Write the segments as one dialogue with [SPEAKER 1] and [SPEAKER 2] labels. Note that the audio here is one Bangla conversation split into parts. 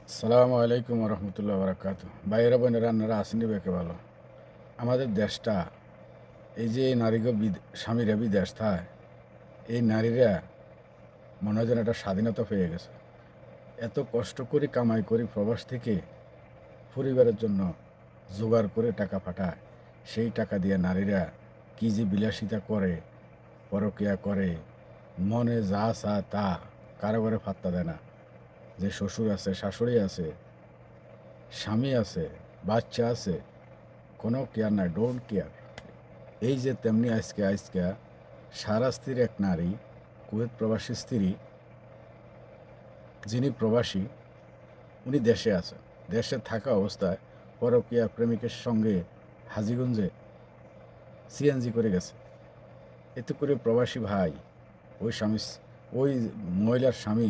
[SPEAKER 1] আসসালামু আলাইকুম রহমতুল্লাহ বরকাত। বাইরে বোনেরা আপনারা আসেনি বেঁকে ভালো। আমাদের দেশটা এই যে নারীকে স্বামীরা বিদেশ থায়, এই নারীরা মনে হয় যেন একটা স্বাধীনতা পেয়ে গেছে। এত কষ্ট করে কামাই করি প্রবাস থেকে পরিবারের জন্য জোগাড় করে টাকা পাঠায়, সেই টাকা দিয়ে নারীরা কী যে বিলাসিতা করে, পরকিয়া করে, মনে যা চা তা, কারো ঘরে পাত্তা দেয় না। যে শ্বশুর আছে, শাশুড়ি আছে, স্বামী আছে, বাচ্চা আছে, কোনো কেয়ার নাই, ডোন্ট কেয়ার। এই যে তেমনি আজকে সারা স্ত্রীর এক নারী, কুয়েত প্রবাসী স্ত্রী, যিনি প্রবাসী, উনি দেশে আছেন। দেশে থাকা অবস্থায় পরকীয়া প্রেমিকের সঙ্গে হাজীগঞ্জে সিএনজি করে গেছে। এতে করে প্রবাসী ভাই, ওই স্বামী, ওই মহিলার স্বামী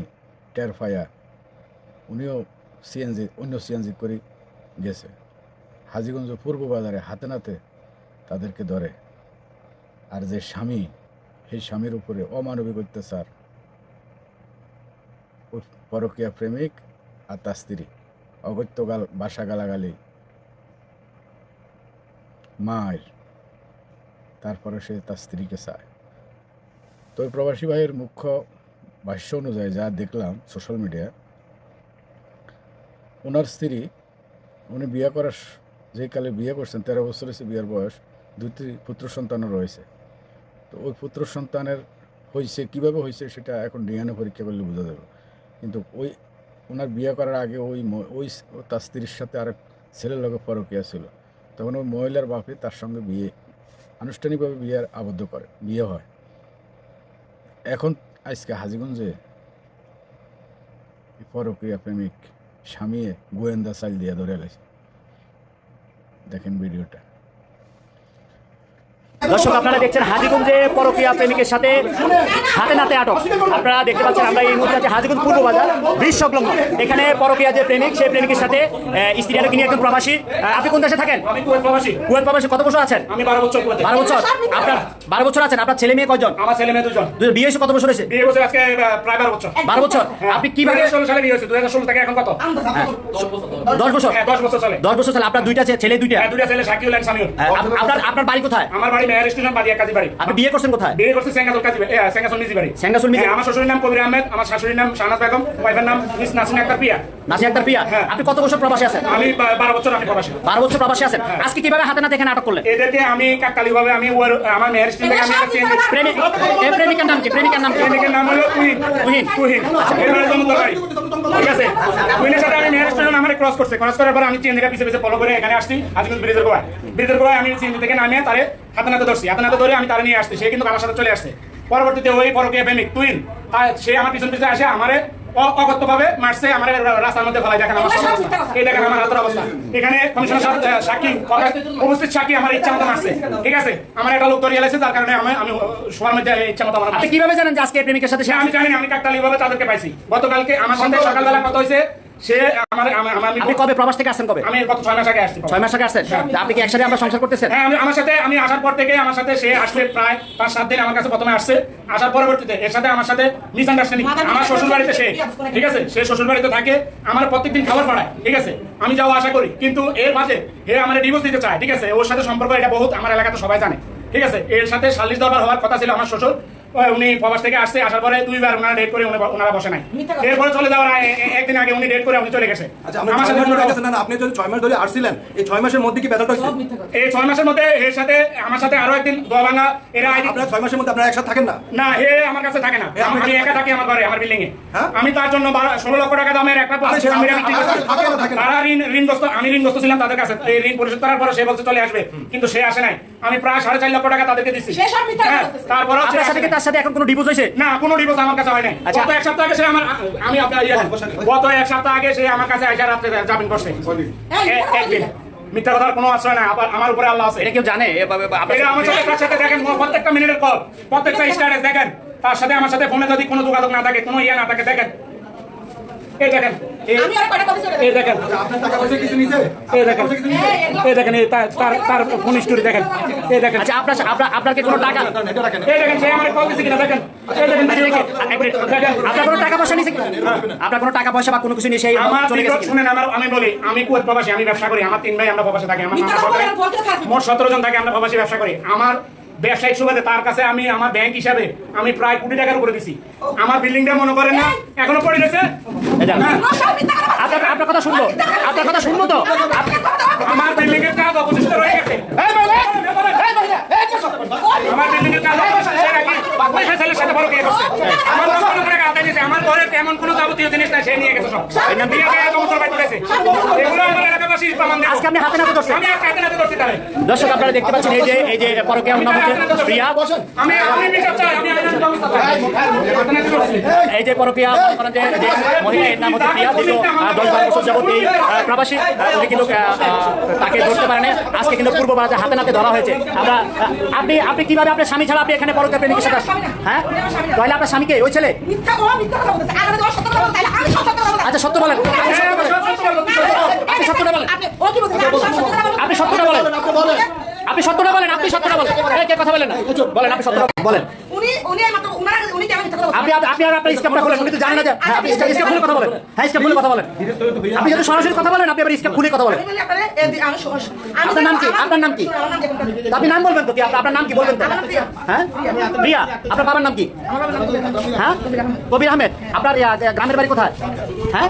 [SPEAKER 1] টের পায়া উনিও অন্য সিএনজি করে গেছে। হাজীগঞ্জ পূর্ব বাজারে হাতে নাতে তাদেরকে ধরে। আর যে স্বামী, সেই স্বামীর উপরে অমানবিক অত্যাচার, ওই পরকীয়া প্রেমিক আর তার স্ত্রী, অগত্য বাসা গালাগালি, মায়ের, তারপরে সে তার স্ত্রীকে চায়। তো ওই প্রবাসী ভাইয়ের মুখ্য ভাষ্য অনুযায়ী যা দেখলাম সোশ্যাল মিডিয়া, ওনার স্ত্রী, উনি বিয়ে করার যেই কালে বিয়ে করছেন, 13 বছর হয়েছে বিয়ের বয়স, 2টি পুত্র সন্তানও রয়েছে। তো ওই পুত্র সন্তানের হয়েছে কীভাবে হয়েছে সেটা এখন ডিএনএ পরীক্ষা করলে বোঝা যাবে। কিন্তু ওই ওনার বিয়ে করার আগে ওই তার স্ত্রীর সাথে আরেক ছেলের লোকে পরকীয়া ছিল। তখন ওই মহিলার বাপে তার সঙ্গে আনুষ্ঠানিকভাবে আবদ্ধ করে, বিয়ে হয়। এখন আজকে হাজীগঞ্জে পরকীয়া প্রেমিক স্বামী গোয়েন্দা চাল দিয়ে ধরে এলেছে। দেখেন ভিডিওটা।
[SPEAKER 2] দর্শক, আপনারা দেখছেন হাজীগঞ্জে পরকীয়া প্রেমিকের সাথে হাতে নাতে আটক। আপনারা দেখতে পাচ্ছেন আমরা এই মুহূর্তে আছি হাজীগঞ্জ পূর্ব বাজার ব্রিজ সংলগ্ন। এখানে পরকীয়া যে প্রেমিক, সেই প্রেমিকের সাথে স্ত্রী আর তিনি একজন প্রবাসী। আপনি কোন দেশে থাকেন?
[SPEAKER 3] আমি কুয়েত প্রবাসী।
[SPEAKER 2] কুয়েত প্রবাসী। কত বছর আছেন?
[SPEAKER 3] আমি 12 বছর কুয়েতে।
[SPEAKER 2] 12 বছর। আপনার 12 বছর আছেন। আপনার ছেলে মেয়ে কয়জন?
[SPEAKER 3] আমার ছেলে মেয়ে দুজন।
[SPEAKER 2] বিয়ে হয়েছে কত বছর হয়েছে?
[SPEAKER 3] বিয়ে হয়েছে আজকে প্রায় 12 বছর।
[SPEAKER 2] 12 বছর। আপনি কিভাবে?
[SPEAKER 3] 2016 সালে বিয়ে হয়েছে। 2016 থেকে এখন কত?
[SPEAKER 2] 10 বছর।
[SPEAKER 3] হ্যাঁ, 10 বছর চলে।
[SPEAKER 2] 10 বছর চলে। আপনার দুইটা ছেলে, দুইটা?
[SPEAKER 3] হ্যাঁ, দুইটা ছেলে, শাকিউল আর সামিউল।
[SPEAKER 2] আপনার বাড়ি কোথায়?
[SPEAKER 3] আমার বাড়ি মেহের স্টেশন বাদিয়া কাজী বাড়ি।
[SPEAKER 2] আপনি বিয়ে করছেন কোথায়?
[SPEAKER 3] বিয়ে করছে সেঙ্গাসুল কাজী বাড়ি, সেঙ্গাসুল মিজি বাড়ি।
[SPEAKER 2] সেঙ্গাসুল মিজি।
[SPEAKER 3] আমার শ্বশুরের নাম কবির আহমেদ, আমার শাশুড়ির নাম শাহনাজ বেগম, ওয়াইফের নাম মিস নাসিন আক্তার পিয়া।
[SPEAKER 2] নাসিন আক্তার পিয়া।
[SPEAKER 3] হ্যাঁ।
[SPEAKER 2] আপনি কত বছর প্রবাসী আছেন?
[SPEAKER 3] আমি 12 বছর আমি প্রবাসী।
[SPEAKER 2] 12 বছর প্রবাসী আছেন। আজকে কিভাবে হাতে নাতে এখানে আটক করলেন?
[SPEAKER 3] এদেরকে আমি কাকতালীয়ভাবে আমার মেহের স্টেশন থেকে আমি একটা চেঞ্জ।
[SPEAKER 2] প্রেমিকার নাম কি? প্রেমিকার নাম কি?
[SPEAKER 3] প্রেমিকের নাম হলো তুহিন। তুহিন। এর বাড়ি জমুদ্দারবাড়ি। ঠিক আছে। তুহিনের সাথে আমি মেহের স্টেশন আমার ক্রস করার পর আমি চেঞ্জ থেকে পিছে ফলো করে এখানে আসছি হাজীগঞ্জ ব্রিজের গোয়ায় আমি চেঞ্জ থেকে নামিয়ে তারে হাতে নাতে ধরছি। হাতে নাতে ধরে আমি তারে নিয়ে আসছি। সে কিন্তু আমার সাথে চলে আসছে। পরবর্তীতে ওই পরকীয়া প্রেমিক তুহিন, সে আমার পিছন আসে আমারে অগত্যভাবে মারছে, আমার রাস্তার মধ্যে ফেলাই। দেখেন আমার অবস্থা, এই দেখেন আমার হাতের অবস্থা। এখানে কমিশনার সাক্ষী উপস্থিত সাক্ষী আমার ইচ্ছা মতো মারছে। ঠিক আছে, আমার একটা লোক ধরিয়ে এসেছে, তার কারণে আমি সবার মধ্যে ইচ্ছা মতো আমার।
[SPEAKER 2] আপনি কিভাবে জানেন যে আজকে প্রেমিকের সাথে?
[SPEAKER 3] আমি জানি না, আমি কাকতালীয়ভাবে তাদেরকে পাইছি। গতকালকে আমার সাথে সকালবেলা কথা হয়েছে। সে
[SPEAKER 2] আপনি কবে প্রবাস থেকে আসছেন? কবে?
[SPEAKER 3] আমি গত 6 মাস আগে আসছি।
[SPEAKER 2] 6 মাস আগে আসছেন। আপনি কি একসাথে আমরা সংসার করতেছেন?
[SPEAKER 3] হ্যাঁ, আমি আসার পর থেকে আমার সাথে সে আসলে প্রায় 5-7 দিন আমার কাছে প্রথমে আসছে। আসার পরবর্তীতে এর সাথে আমার সাথে মিসআন্ডারস্ট্যান্ডিং। আমার শ্বশুর বাড়িতে সে, ঠিক আছে, সে শ্বশুর বাড়িতে থাকে, আমার প্রত্যেকদিন খাবার পাঠায়। ঠিক আছে, আমি যাওয়া আশা করি, কিন্তু এর মাঝে হে আমার ডিভোর্স দিতে চায়। ঠিক আছে, ওর সাথে সম্পর্ক এটা বহুত আমার এলাকাতে সবাই জানে। ঠিক আছে, এর সাথে সালিশ দরবার হওয়ার কথা ছিল আমার শ্বশুর। উনি প্রবাস থেকে আসছে, আসার পরে 2বার ওনারা ডেট করে ওনারা বসে নাই। এরপরে চলে যাওয়ার একদিন আগে উনি ডেট করে উনি চলে গেছে।
[SPEAKER 4] আমার সাথে না, আপনি যদি 6 মাস ধরে আসছিলেন, এই 6 মাসের মধ্যে কি ব্যথাটা হয়েছে?
[SPEAKER 3] এই 6 মাসের মধ্যে এর সাথে আমার সাথে আরো একদিন দোয়া ভাঙা। এরা
[SPEAKER 4] আপনারা 6 মাসের মধ্যে আপনারা একসাথে থাকেন না?
[SPEAKER 3] না, হে আমার কাছে থাকে না। আমি একা থাকি আমার ঘরে, আমার বিল্ডিং এ। আমি তার জন্য 16 লক্ষ টাকা দামের একটা তারা ঋণগ্রস্ত, আমি ঋণগ্রস্ত ছিলাম তাদের কাছে। এই ঋণ পরিশোধ করার পরে সে বলছে চলে আসবে, কিন্তু সে আসে নাই। আমি প্রায় 4.5 লক্ষ টাকা তাদেরকে দিচ্ছি। তারপর
[SPEAKER 2] আপনার সাথে কি তার সাথে এখন কোনো ডিভোর্স হয়েছে?
[SPEAKER 3] না, কোনো ডিভোর্স আমার কাছে হয় নাই। গত 1 সপ্তাহ আগে সে গত 1 সপ্তাহ আগে সে আমার কাছে আইসা রাত্রে জামিন করছে। একদিন মিথ্যা কথার কোনো আশ্রয় নাই। আমার উপরে আল্লাহ আছে।
[SPEAKER 2] এটা কেউ জানে?
[SPEAKER 3] আমার সাথে তার সাথে দেখেন প্রত্যেকটা মিনিটের কল, প্রত্যেকটা স্ট্যাটাস দেখেন। তার সাথে আমার সাথে ফোনে যদি কোনো যোগাযোগ না থাকে, কোনো না থাকে, দেখেন, এই দেখেন
[SPEAKER 5] আমি আর কটা কপি
[SPEAKER 3] এই দেখেন
[SPEAKER 4] আপনার টাকা পয়সা কিছু নিছে
[SPEAKER 3] এই দেখেন এই দেখেন এই তার ফোন স্টোরি দেখেন এই দেখেন
[SPEAKER 2] আচ্ছা আপনার কি কোনো টাকা
[SPEAKER 3] এই দেখেন সে আমার কল দিছে কিনা দেখেন এই দেখেন
[SPEAKER 2] আপনার কোনো টাকা পয়সা নিছে কি আপনার কোনো টাকা পয়সা বা কোনো কিছু নিয়ে সেই
[SPEAKER 3] আমার
[SPEAKER 2] চলে গেছে
[SPEAKER 3] শুনেন আমি বলি আমি কুয়েত প্রবাসী আমি ব্যবসা করি আমার 3 ভাই আমরা প্রবাসে থাকি আমার মোট 17 জন থাকি আমরা প্রবাসী ব্যবসা করি আমার ব্যবসায়িক সুবাদে তার কাছে আমি আমার ব্যাংক হিসাবে আমি প্রায় কোটি টাকার উপরে দিছি আমার বিল্ডিংটা মনে করেন না এখনো পড়ে রয়েছে
[SPEAKER 2] আপনার কথা শুনবো তো
[SPEAKER 3] আমার বিল্ডিং এর কাজ অবশিষ্ট রয়ে গেছে আমার বিল্ডিং এর কাজ অবশিষ্ট রয়ে গেছে পয়সা ছেলের সাথে বড় কে করছে আমার লোক কোনো টাকা আদায় দিয়েছে আমার ঘরে তেমন কোনো যাবতীয় জিনিস না সে নিয়ে গেছে সব দিয়ে গিয়ে কবুতর বাই করেছে এগুলো আমার এলাকাবাসী প্রমাণ দেব
[SPEAKER 2] আজকে আপনি হাতে নাতে ধরছেন
[SPEAKER 3] আমি আজকে হাতে নাতে ধরছি তারে
[SPEAKER 2] দর্শক আপনারা দেখতে পাচ্ছেন এই যে পরকীয়া নাম হচ্ছে প্রিয়া
[SPEAKER 3] আমি বিচার চাই আমি আইনের ব্যবস্থা চাই হাতে নাতে ধরছি
[SPEAKER 2] এই যে পরকীয়া করেন যে মহিলা এর নাম হচ্ছে প্রিয়া দীর্ঘ 10-12 বছর যাবত এই প্রবাসী উনি কিন্তু তাকে ধরতে পারেন আজকে কিন্তু পূর্ব বাজার হাতে নাতে ধরা হয়েছে আমরা আপনি কিভাবে আপনার স্বামী ছাড়া আপনি এখানে পরকীয়া প্রেমিকের সাথে হ্যাঁ তাহলে আপনার স্বামীকে ওই ছেলে
[SPEAKER 5] মিথ্যা কথা বলতেছে আগে তো সত্য কথা বলতে তাহলে আমি সত্য কথা বলতে
[SPEAKER 2] আচ্ছা সত্য বলেন আপনি সত্যটা বলেন
[SPEAKER 5] আপনি ও কি বলছেন
[SPEAKER 2] আপনি সত্যটা বলেন আপনি সত্যটা বলেন আপনি সত্যটা বলেন এই কে কথা বলেন না বলেন আপনি সত্যটা বলেন
[SPEAKER 5] উনি মাত্র উনি কেন মিথ্যা কথা বলছেন
[SPEAKER 2] আপনি আর আপনার স্ক্যাপটা খুলেন উনি তো জানেন না যে হ্যাঁ আপনি স্ক্যাপ খুলে কথা বলেন হ্যাঁ স্ক্যাপ খুলে কথা বলেন আপনি যদি সরাসরি কথা বলেন আপনি আবার স্ক্যাপ খুলে কথা বলেন
[SPEAKER 5] আমি বলি আপনারে আমি
[SPEAKER 2] আপনার নাম কি আপনার নাম কি আপনি নাম বলবেন তো কি আপনার নাম কি বলবেন তো হ্যাঁ প্রিয়া আপনার বাবার নাম কি হ্যাঁ কবির আহমেদ আপনার গ্রামের বাড়ি কোথায় হ্যাঁ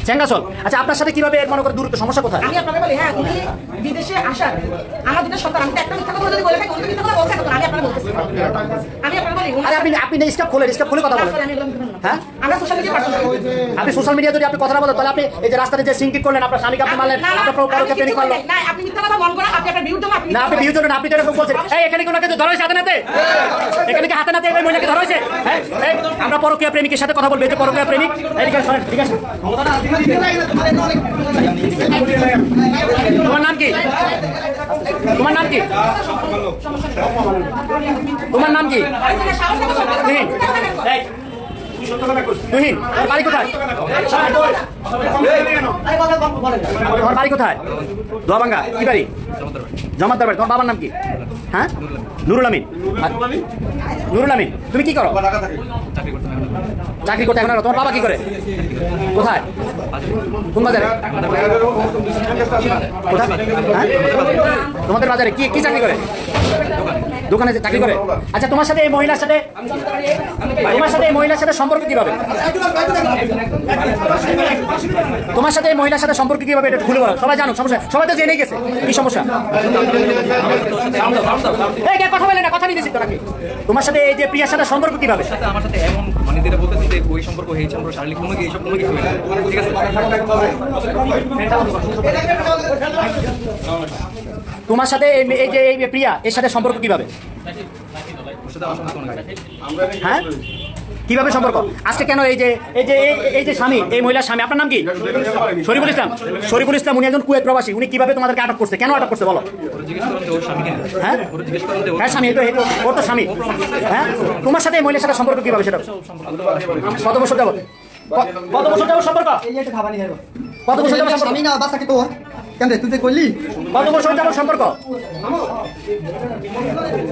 [SPEAKER 2] চেঙ্গাসল আচ্ছা আপনার সাথে কিভাবে মনে করে দূরত্ব সমস্যা কোথায়
[SPEAKER 5] আমি আপনাকে বলি হ্যাঁ উনি বিদেশে আসার আমার দুটো সন্তান আমি তো একটা মিথ্যা কথা যদি বলে থাকি উনি মিথ্যা কথা বলছে তখন আমি আপনাকে বলতেছি আমি আপনাকে বলি
[SPEAKER 2] আরে আপনি স্ক্যাপ খুলে কথা বলেন হ্যাঁ
[SPEAKER 5] আমরা সোশ্যাল মিডিয়া পার্সন
[SPEAKER 2] আপনি সোশ্যাল মিডিয়া যদি আপনি কথা বলেন তাহলে আপনি এই যে রাস্তাতে যে সিঙ্কিট করলেন আপনার স্বামীকে আপনি মারলেন আপনার পরকে প্রেমিক মারলো
[SPEAKER 5] না আপনি মিথ্যা কথা মন করেন আপনি আপনার বিরুদ্ধে আপনি
[SPEAKER 2] না আপনি বিয়ের জন্য আপনি তো এরকম বলছেন এই এখানে কি ওনাকে ধরা হয়েছে হাতে নাতে এখানে কি হাতে নাতে এই মহিলাকে ধরা হয়েছে হ্যাঁ এই আমরা পরকীয়া প্রেমিকের সাথে কথা বলবো এই যে পরকীয়া প্রেমিক এদিকে শোনেন ঠিক আছে তোমার নাম কি তোমার নাম কি তোমার নাম কি তুহিন এই তুহিন তোর বাড়ি কোথায় তোমার বাড়ি কোথায় দোয়াবাঙ্গা কি বাড়ি জমাদ্দার বাড়ি তোমার বাবার নাম কি হ্যাঁ নুরুল আমিন নুরুল আমিন তুমি কি করো চাকরি করতে এখন তোমার বাবা কি করে কোথায় কোন বাজারে কোথায় হ্যাঁ তোমাদের বাজারে কি কি চাকরি করে দোকানে চাকরি করে আচ্ছা তোমার সাথে এই মহিলার সাথে সম্পর্ক কিভাবে তোমার সাথে এই মহিলার সাথে সম্পর্ক কিভাবে এটা খুলে বলো সবাই জানো সমস্যা সবাই তো জেনে গেছে কি সমস্যা এই কে কথা বলে না কথা নিতেছি তো নাকি তোমার সাথে এই যে প্রিয়ার সাথে সম্পর্ক কিভাবে
[SPEAKER 6] আমার সাথে এমন মানে যেটা বলতেছি যে ওই সম্পর্ক এই সম্পর্ক শারীরিক কোনো এইসব কোনো কিছু না ঠিক আছে
[SPEAKER 2] তোমার সাথে এই যে এই প্রিয়া এর সাথে সম্পর্ক কিভাবে
[SPEAKER 6] ওর সাথে আমার সাথে কোনো নাই
[SPEAKER 2] হ্যাঁ কিভাবে সম্পর্ক আজকে কেন এই যে স্বামী এই মহিলার স্বামী আপনার নাম কি শরীফুল ইসলাম উনি একজন কুয়েত প্রবাসী উনি কিভাবে তোমাদেরকে আটক করছে কেন আটক করছে বলো
[SPEAKER 6] ওর জিজ্ঞেস করুন যে ওর স্বামী কেন
[SPEAKER 2] হ্যাঁ
[SPEAKER 6] ওর জিজ্ঞেস করুন যে
[SPEAKER 2] হ্যাঁ স্বামী ওর তো স্বামী হ্যাঁ তোমার সাথে এই মহিলার সাথে সম্পর্ক কিভাবে সেটা কত বছর যাবত সম্পর্ক কত বছর যাবত
[SPEAKER 7] স্বামী না বাসা কি তোর কেন রে তুই যে করলি
[SPEAKER 2] কত বছর যাবত সম্পর্ক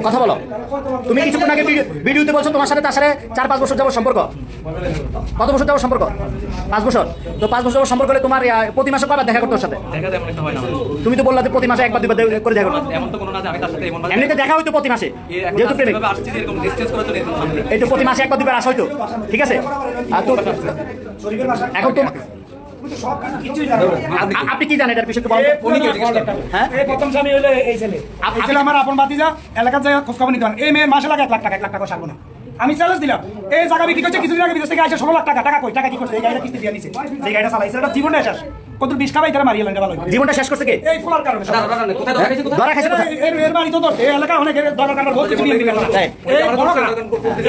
[SPEAKER 2] কথা বলো তুমি কিছুক্ষণ আগে ভিডিওতে বলছো তোমার সাথে তার সাথে 4-5 বছর যাবত সম্পর্ক কত বছর যাবত সম্পর্ক 5 বছর তো 5 বছর যাবত সম্পর্ক হলে তোমার প্রতি মাসে কয়বার দেখা করতে ওর সাথে
[SPEAKER 6] দেখা তেমন একটা হয় না
[SPEAKER 2] তুমি তো বললা যে প্রতি মাসে একবার দুবার করে দেখা করতে
[SPEAKER 6] এমন তো কোনো না যে আমি তার সাথে এমন
[SPEAKER 2] এমনিতে দেখা হয়তো প্রতি মাসে যেহেতু প্রেমিক
[SPEAKER 6] যেভাবে আসছে যে এরকম ডিসটেন্স করে তো
[SPEAKER 2] এই তো প্রতি মাসে একবার দুবার আসা হয়তো ঠিক আছে আর তো এখন তো আপনি কি জানেন এটার বিষয়ে একটু বলুন হ্যাঁ
[SPEAKER 3] এই প্রথম স্বামী হলো এই ছেলে এই ছেলে আমার আপন ভাতিজা এলাকার জায়গা খোঁজ খবর নিতে পারেন এই মেয়ের মাসে লাগে 1 লাখ টাকা সারবো না আমি চ্যালেঞ্জ দিলাম এই জায়গা বিক্রি করছে কিছুদিন আগে বিদেশ থেকে আসে 16 লাখ টাকা কই টাকা কি করছে এই গাড়িটা কিস্তি দিয়ে নিছে এই গাড়িটা চালাইছে এটা জীবনটা শেষ কত বিষ খাবাই তারা মারিয়ে লাইন ভালো
[SPEAKER 2] জীবনটা শেষ করছে কে
[SPEAKER 5] এই ফুলার কারণে
[SPEAKER 2] ধরা খাইছে কোথায়
[SPEAKER 3] এর বাড়ি তো এই এলাকা অনেক ধরার কারণে বহুত কিছু নিয়ে দিলেন এই বড়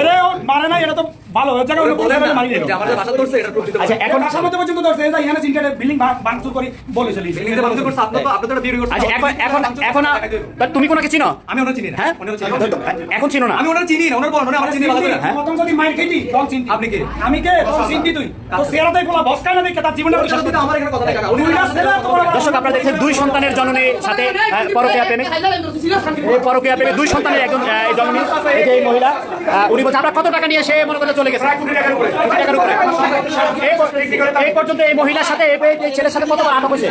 [SPEAKER 3] এরে মারে না এটা তো ভালো ওই জায়গায়
[SPEAKER 6] বলেন না
[SPEAKER 3] মারি
[SPEAKER 6] যে আমাদের বাসা ধরছে এটা প্রুফ দিতে
[SPEAKER 2] আচ্ছা
[SPEAKER 6] পারবেন।
[SPEAKER 2] এখন
[SPEAKER 3] আসার মধ্যে পর্যন্ত ধরছে এই যে এখানে সিনকেটে বিল্ডিং ভাঙচুর করে বলে চলি
[SPEAKER 6] বিল্ডিং যে বাসা করছে আপনার তো আপনাদের তো বিয়ে করছে
[SPEAKER 2] আচ্ছা এখন তুমি কোনাকে চিনো
[SPEAKER 6] আমি ওনার চিনি না
[SPEAKER 2] হ্যাঁ
[SPEAKER 6] ওনার চিনি না।
[SPEAKER 2] এখন চিনো না
[SPEAKER 6] আমি ওনার চিনি না ওনার বড় আমার চিনি ভালো করে
[SPEAKER 3] হ্যাঁ প্রথম যদি মাইর খেতি তখন চিনতি
[SPEAKER 6] আপনি কে?
[SPEAKER 3] আমি কে তখন চিনতি তুই তো সেরাতেই বলা বস কানা দেখে তার জীবনটা
[SPEAKER 6] ওর সাথে তো আমার এখানে কথা নাই কাকা উনি
[SPEAKER 3] উনি আসছে না তোমার
[SPEAKER 2] দর্শক আপনারা দেখছেন দুই সন্তানের জননীর সাথে পরকীয়া প্রেমিক এই পরকীয়া প্রেমিক দুই সন্তানের একজন জননী এই যে এই মহিলা উনি বলছে আমরা কত টাকা নিয়ে সে মনে করে চলে গেছে
[SPEAKER 3] কোটি টাকার উপরে
[SPEAKER 2] কোটি টাকার উপরে। এই পর্যন্ত এই মহিলার সাথে এই ছেলের সাথে কতবার আটক হয়েছে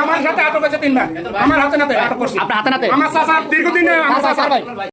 [SPEAKER 3] আমার সাথে আটক হয়েছে 3 বার আমার হাতে নাতে আটক করছি
[SPEAKER 2] আপনার হাতে নাতে
[SPEAKER 3] আমার চাচা দীর্ঘদিন আমার
[SPEAKER 2] আচ্ছা,
[SPEAKER 3] চাচা
[SPEAKER 2] স্যার ভাই